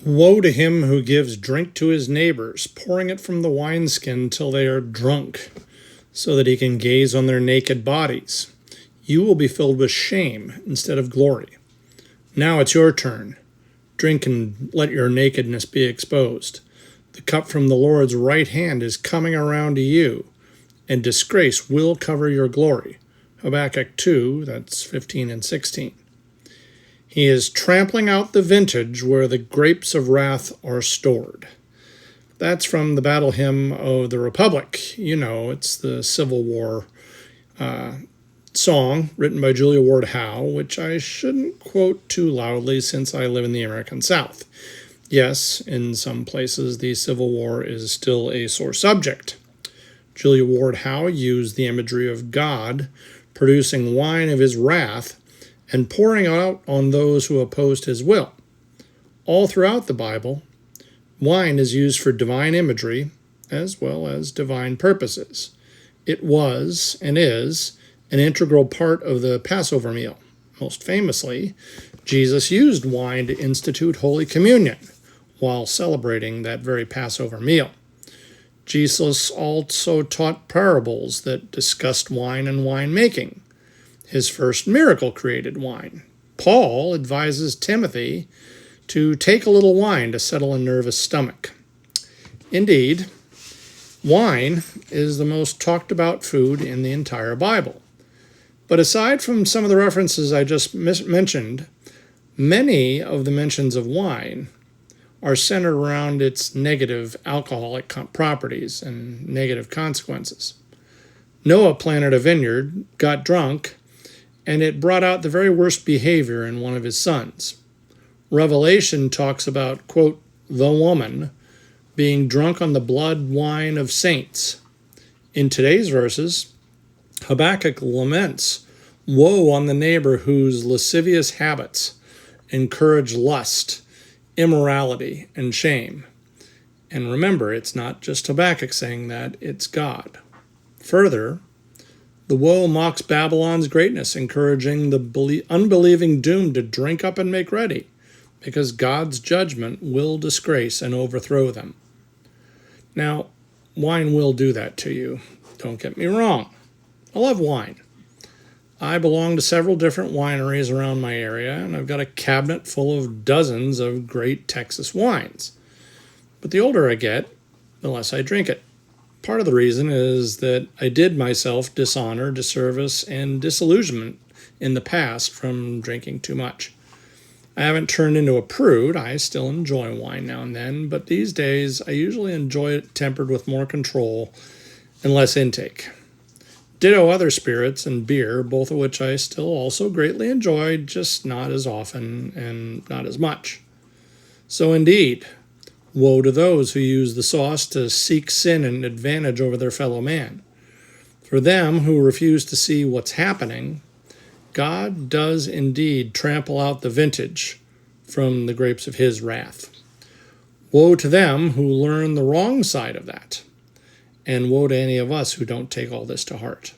Woe to him who gives drink to his neighbors, pouring it from the wineskin till they are drunk, so that he can gaze on their naked bodies. You will be filled with shame instead of glory. Now it's your turn. Drink and let your nakedness be exposed. The cup from the Lord's right hand is coming around to you, and disgrace will cover your glory. Habakkuk 2, that's 15 and 16. He is trampling out the vintage where the grapes of wrath are stored. That's from the Battle Hymn of the Republic. You know, it's the Civil War song written by Julia Ward Howe, which I shouldn't quote too loudly since I live in the American South. Yes, in some places the Civil War is still a sore subject. Julia Ward Howe used the imagery of God producing wine of his wrath and pouring out on those who opposed his will. All throughout the Bible, wine is used for divine imagery as well as divine purposes. It was and is an integral part of the Passover meal. Most famously, Jesus used wine to institute Holy Communion while celebrating that very Passover meal. Jesus also taught parables that discussed wine and winemaking. His first miracle created wine. Paul advises Timothy to take a little wine to settle a nervous stomach. Indeed, wine is the most talked about food in the entire Bible. But aside from some of the references I just mentioned, many of the mentions of wine are centered around its negative alcoholic properties and negative consequences. Noah planted a vineyard, got drunk, and it brought out the very worst behavior in one of his sons. Revelation talks about, quote, the woman being drunk on the blood wine of saints. In today's verses, Habakkuk laments, woe on the neighbor whose lascivious habits encourage lust, immorality, and shame. And remember, it's not just Habakkuk saying that, it's God. Further, the woe mocks Babylon's greatness, encouraging the unbelieving doomed to drink up and make ready, because God's judgment will disgrace and overthrow them. Now, wine will do that to you. Don't get me wrong. I love wine. I belong to several different wineries around my area, and I've got a cabinet full of dozens of great Texas wines. But the older I get, the less I drink it. Part of the reason is that I did myself dishonor, disservice, and disillusionment in the past from drinking too much. I haven't turned into a prude. I still enjoy wine now and then, but these days I usually enjoy it tempered with more control and less intake. Ditto other spirits and beer, both of which I still also greatly enjoy, just not as often and not as much. So indeed, woe to those who use the sauce to seek sin and advantage over their fellow man. For them who refuse to see what's happening, God does indeed trample out the vintage from the grapes of his wrath. Woe to them who learn the wrong side of that, and woe to any of us who don't take all this to heart.